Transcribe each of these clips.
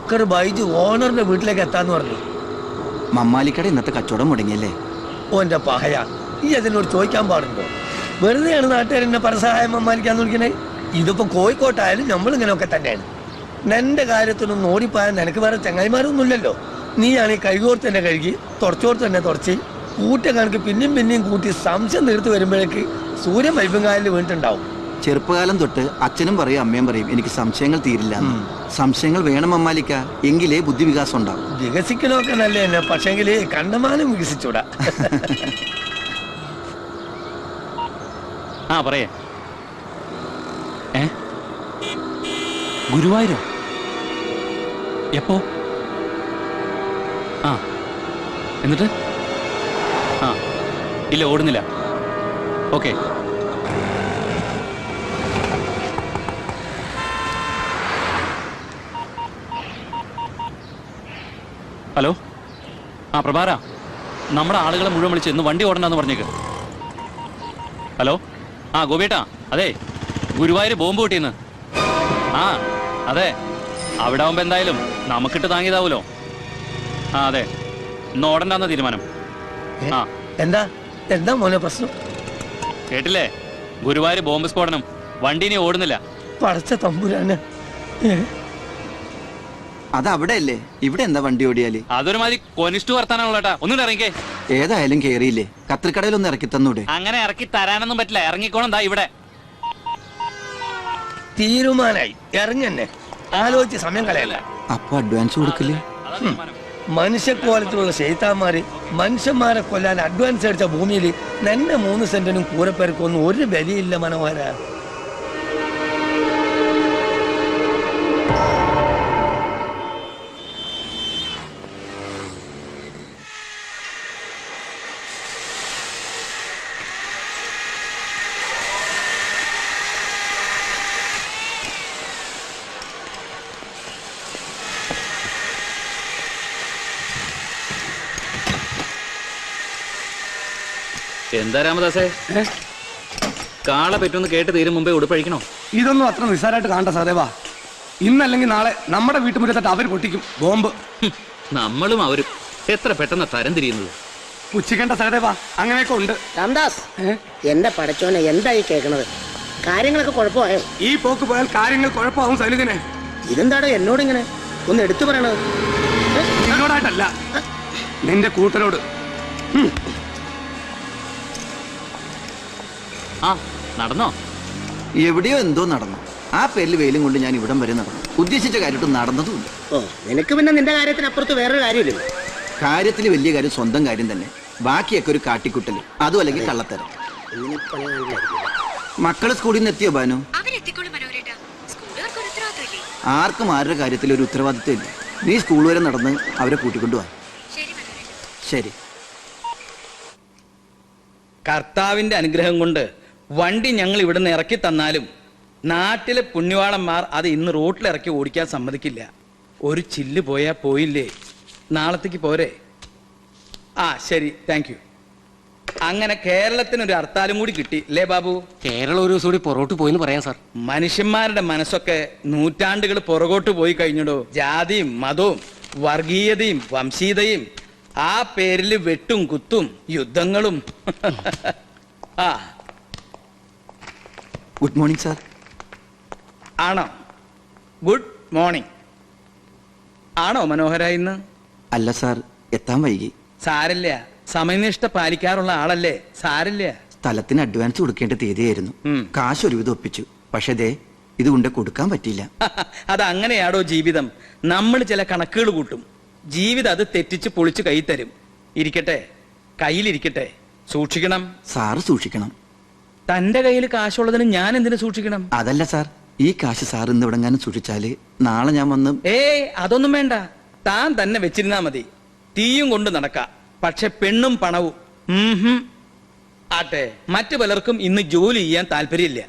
ബക്കർ ബൈജു ഓണറിന്റെ വീട്ടിലേക്ക് എത്താന്ന് പറഞ്ഞു. മമ്മാലിക്കട ഇന്നത്തെ കച്ചവടം മുടങ്ങിയല്ലേ? ഓന്റെ പഹയ, ഈ അതിനോട് ചോദിക്കാൻ പാടുണ്ടോ? വെറുതെയാണ് നാട്ടുകാരെന്നെ പരസഹായം മമ്മാലിക്കാന്ന് വിളിക്കണേ. ഇതിപ്പോ കോഴിക്കോട്ടായാലും നമ്മളിങ്ങനെയൊക്കെ തന്നെയാണ്. നിന്റെ കാര്യത്തിനൊന്നും ഓടിപ്പോയാൽ നിനക്ക് വേറെ ചങ്ങായിമാരൊന്നുമില്ലല്ലോ. നീയാണ് ഈ കഴുകോർത്ത് തന്നെ കഴുകി, തുടച്ചോർത്ത് തന്നെ തുടച്ച്, കൂട്ട കണക്ക് പിന്നെയും പിന്നെയും കൂട്ടി സംശയം തീർത്ത് വരുമ്പോഴേക്ക് സൂര്യൻ വൈബങ്കാലിൽ വീണിട്ടുണ്ടാവും. ചെറുപ്പകാലം തൊട്ട് അച്ഛനും പറയും അമ്മയും പറയും എനിക്ക് സംശയങ്ങൾ തീരില്ല. സംശയങ്ങൾ വേണം മമ്മാലിക്ക, എങ്കിലേ ബുദ്ധിവികാസം ഉണ്ടാവും. വികസിക്കണമൊക്കെ നല്ല തന്നെ, പക്ഷെങ്കിൽ കണ്ടമാനം വികസിച്ചൂടാ. ആ പറയേ. ഗുരുവായൂരോ? എപ്പോ? ആ എന്നിട്ട്? ആ ഇല്ല, ഓടുന്നില്ല. ഓക്കെ. ഹലോ, ആ പ്രഭാര, നമ്മുടെ ആളുകളെ മുഴുവൻ വിളിച്ച് ഇന്ന് വണ്ടി ഓടണ്ടെന്ന് പറഞ്ഞേക്ക്. ഹലോ, ആ ഗോപിയേട്ടാ, അതെ ഗുരുവായൂർ ബോംബ് പൊട്ടിയെന്ന്. ആ അതെ, അവിടെ ആവുമ്പോൾ എന്തായാലും നമുക്കിട്ട് താങ്ങിയതാവൂലോ. ആ അതെ, ഇന്ന് ഓടണ്ടെന്ന തീരുമാനം. ആ എന്താ എന്താ മോനെ പ്രശ്നം? കേട്ടില്ലേ? ഗുരുവായൂർ ബോംബ് സ്ഫോടനം, വണ്ടി ഇനി ഓടുന്നില്ല. പടച്ച തമ്പുരാന്, അത് അവിടെ അല്ലേ, ഇവിടെ എന്താ വണ്ടി ഓടിയാല്? അതൊരുമാതിരി കൊനിഷ്ഠ വർത്താനാണല്ലോ ഏട്ടാ. ഒന്നും ഇറങ്ങിക്കേ. ഏതായാലും കേറിയില്ലേ, കത്രിക്കടയിലൊന്ന് ഇറക്കി തന്നൂടെ? അങ്ങനെ ഇറക്കി തരാനൊന്നും പറ്റില്ല. ഇറങ്ങിക്കോണം, ദാ ഇവിടെ. തീരുമാനായി, ഇറങ്ങന്നെ, ആലോചിച്ച് സമയം കളയല്ല. അപ്പൊ അഡ്വാൻസ് കൊടുക്കില്ലേ? മനുഷ്യക്കോലത്തിലുള്ള ശൈത്താന്മാര് മനുഷ്യന്മാരെ കൊല്ലാൻ അഡ്വാൻസ് അടിച്ച ഭൂമിയിൽ തന്നെ 3 സെന്റിനും കൂരപ്പേർക്കൊന്നും ഒരു ബലിയില്ല മനോഹര. എന്താ രാമദാസേ, കാള പെറ്റൊന്ന് കേട്ട് തീരും മുമ്പേ ഉടുപ്പഴിക്കണോ? ഇതൊന്നും അത്ര നിസ്സാരമായിട്ട് കാണണ്ട സഹദേവാ. ഇന്നല്ലെങ്കിൽ നാളെ നമ്മുടെ വീട്ടുമുറ്റത്തിട്ട് അവർ പൊട്ടിക്കും ബോംബ്. നമ്മളും അവരും എത്ര പെട്ടെന്ന് തരം തിരിയുന്നത്. പുച്ഛിക്കേണ്ട സഹദേവാ, അങ്ങനെയൊക്കെ ഉണ്ട്. രാംദാസ്, എന്റെ പടച്ചോനെ എന്തായി കേൾക്കണത്? കാര്യങ്ങളൊക്കെ കുഴപ്പമായോ? ഈ പോക്ക് പോയാൽ കാര്യങ്ങൾ കുഴപ്പമാവും സൈനികനെ. ഇതെന്താടോ എന്നോട് ഇങ്ങനെ ഒന്ന് എടുത്തു പറയണത്? നിന്നോടായിട്ടല്ല, നിന്റെ കൂട്ടരോട്. ആ നടന്നോ? എവിടെയോ എന്തോ നടന്നു. ആ പേരിൽ വെയിലും കൊണ്ട് ഞാൻ ഇവിടം വരെ നടന്നു. ഉദ്ദേശിച്ച കാര്യമായിട്ട് നടന്നതുമില്ല. ഓ, നിനക്ക് പിന്നെ നിന്റെ കാര്യത്തിനപ്പുറത്ത് വേറൊരു കാര്യമില്ല. കാര്യത്തിൽ വലിയ കാര്യം സ്വന്തം കാര്യം തന്നെ, ബാക്കിയൊക്കെ ഒരു കാട്ടിക്കുട്ടല്, അതും അല്ലെങ്കിൽ കള്ളത്തരം. മക്കള് സ്കൂളിൽ നിന്ന് എത്തിയോ ബാനു? ആർക്കും ആരുടെ കാര്യത്തിൽ ഒരു ഉത്തരവാദിത്വം ഇല്ല. നീ സ്കൂൾ വരെ നടന്ന് അവരെ കൂട്ടിക്കൊണ്ടുപോവാ. ശരി. കർത്താവിന്റെ അനുഗ്രഹം കൊണ്ട് വണ്ടി ഞങ്ങൾ ഇവിടുന്ന് ഇറക്കി തന്നാലും നാട്ടിലെ പുണ്യവാളന്മാർ അത് ഇന്ന് റോട്ടിലിറക്കി ഓടിക്കാൻ സമ്മതിക്കില്ല. ഒരു ചില്ല് പോയാൽ പോയില്ലേ, നാളത്തേക്ക് പോരെ. ആ ശരി, താങ്ക് യു. അങ്ങനെ കേരളത്തിനൊരു ഹർത്താലും കൂടി കിട്ടി അല്ലേ ബാബു? കേരളം ഒരു ദിവസം കൂടി പുറകോട്ട് പോയിന്ന് പറയാം സാർ. മനുഷ്യന്മാരുടെ മനസ്സൊക്കെ നൂറ്റാണ്ടുകൾ പുറകോട്ട് പോയി കഴിഞ്ഞിടോ. ജാതിയും മതവും വർഗീയതയും വംശീയതയും, ആ പേരിൽ വെട്ടും കുത്തും യുദ്ധങ്ങളും. ആ ഗുഡ് മോർണിംഗ് സാർ. ആണോ? Good morning. ആണോ മനോഹര ഇന്ന്? അല്ല സാർ, എത്താൻ വൈകി. സാരില്ല, സമയനിഷ്ഠ പാലിക്കാറുള്ള ആളല്ലേ, സാരില്ല. സ്ഥലത്തിന് അഡ്വാൻസ് കൊടുക്കേണ്ട തീയതിയായിരുന്നു. കാശ് ഒരുവിധം ഒപ്പിച്ചു, പക്ഷേ ദേ ഇത് കൊണ്ട് കൊടുക്കാൻ പറ്റിയില്ല. അതങ്ങനെയാടോ ജീവിതം. നമ്മൾ ചില കണക്കുകൾ കൂട്ടും, ജീവിതം അത് തെറ്റിച്ച് പൊളിച്ച് കൈ തരും. ഇരിക്കട്ടെ, കയ്യിലിരിക്കട്ടെ, സൂക്ഷിക്കണം. സാറ് സൂക്ഷിക്കണം. തന്റെ കയ്യിൽ കാശുള്ളതിന് ഞാൻ എന്തിനു സൂക്ഷിക്കണം? അതല്ല സാർ, ഈ കാശ് സാർ ഇന്ന് എവിടെങ്ങാനും സൂക്ഷിച്ചാല് നാളെ ഞാൻ വന്ന്. അതൊന്നും വേണ്ട, താൻ തന്നെ വെച്ചിരുന്നാ മതി. തീയും കൊണ്ട് നടക്കാം, പക്ഷെ പെണ്ണും പണവും ആട്ടെ. മറ്റു പലർക്കും ഇന്ന് ജോലി ചെയ്യാൻ താല്പര്യമില്ല,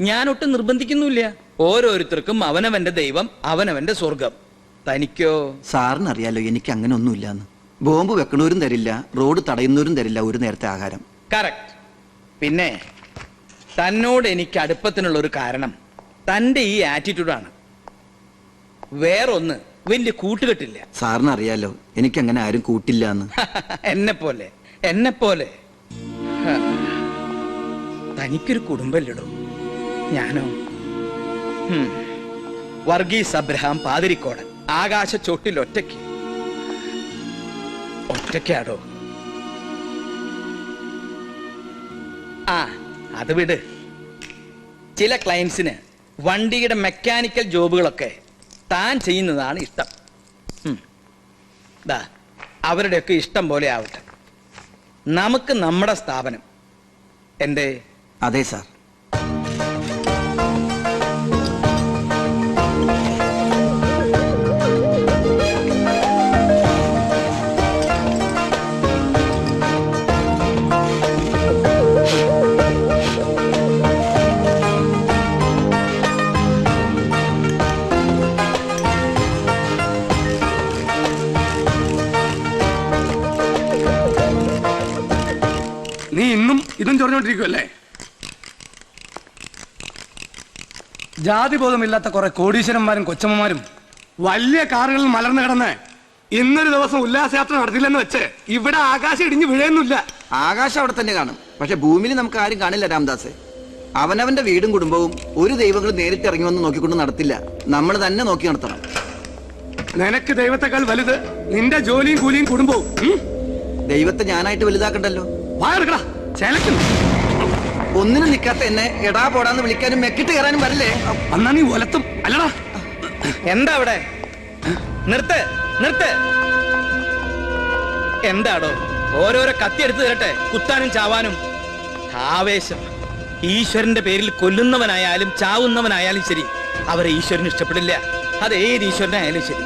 ഞാനൊട്ടും നിർബന്ധിക്കുന്നില്ല. ഓരോരുത്തർക്കും അവനവന്റെ ദൈവം, അവനവന്റെ സ്വർഗം. തനിക്കോ? സാറിനറിയാലോ എനിക്ക് അങ്ങനെ ഒന്നുമില്ലാന്ന്. ബോംബ് വെക്കണവരും തരില്ല, റോഡ് തടയുന്നവരും തരില്ല ഒരു നേരത്തെ ആഹാരം. കറക്റ്റ്. പിന്നെ തന്നോട് എനിക്ക് അടുപ്പത്തിനുള്ള ഒരു കാരണം തന്റെ ഈ ആറ്റിറ്റ്യൂഡാണ്. വേറൊന്ന്, വലിയ കൂട്ടുകെട്ടില്ല. സാറിന് അറിയാലോ എനിക്ക് അങ്ങനെ ആരും കൂട്ടില്ല എന്ന്. എന്നെ പോലെ തനിക്കൊരു കുടുംബമില്ലടോ. ഞാനോ വർഗീസ് അബ്രഹാം പാതിരിക്കോടൻ ആകാശ ചോട്ടിൽ ഒറ്റയ്ക്കാടോ. ആ അത് വിട്. ചില ക്ലയൻസിന് വണ്ടിയുടെ മെക്കാനിക്കൽ ജോബുകളൊക്കെ താൻ ചെയ്യുന്നതാണ് ഇഷ്ടം. ദാ അവരുടെയൊക്കെ ഇഷ്ടം പോലെ ആവട്ടെ. നമുക്ക് നമ്മുടെ സ്ഥാപനം. എന്തേ? അതെ സാർ. നീ ഇന്നും ഇതും ചൊറിഞ്ഞോണ്ടിരിക്കുമല്ലേ? ജാതിബോധമില്ലാത്ത കുറെ കോടീശ്വരന്മാരും കൊച്ചമ്മമാരും വലിയ കാറുകളിൽ മലർന്നു കിടന്ന് ഇന്നൊരു ദിവസം ഉല്ലാസയാത്ര നടത്തില്ലെന്ന് വെച്ച് ഇവിടെ ആകാശം ഇടിഞ്ഞു വീഴുന്നില്ല. ആകാശം അവിടെ തന്നെ കാണും, പക്ഷെ ഭൂമിയിൽ നമുക്ക് ആരും കാണില്ല രാംദാസ്. അവനവന്റെ വീടും കുടുംബവും ഒരു ദൈവങ്ങളും നേരിട്ട് ഇറങ്ങി വന്ന് നോക്കിക്കൊണ്ട് നടത്തില്ല, നമ്മൾ തന്നെ നോക്കി നടത്തണം. നിനക്ക് ദൈവത്തെക്കാൾ വലുത് നിന്റെ ജോലിയും കൂലിയും കുടുംബവും. ദൈവത്തെ ഞാനായിട്ട് വലുതാക്കണ്ടല്ലോ. വായെടുക്കടാ, ചേലക്കുന്നു. ഒന്നിനും നിൽക്കാത്ത എന്നെ എടാ പോടാന്ന് വിളിക്കാനും മെക്കിട്ട് കയറാനും വരില്ലേ? അന്നാ നീ ഒലത്തും അല്ലടാ. എന്താ അവിടെ? നിർത്ത്. എന്താടോ ഓരോരോ കത്തിയെടുത്ത് തരട്ടെ, കുത്താനും ചാവാനും. ആവേശം. ഈശ്വരന്റെ പേരിൽ കൊല്ലുന്നവനായാലും ചാവുന്നവനായാലും ശരി, അവരെ ഈശ്വരന് ഇഷ്ടപ്പെടില്ല. അത് ഏത് ഈശ്വരനായാലും ശരി.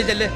ചെല്ല്.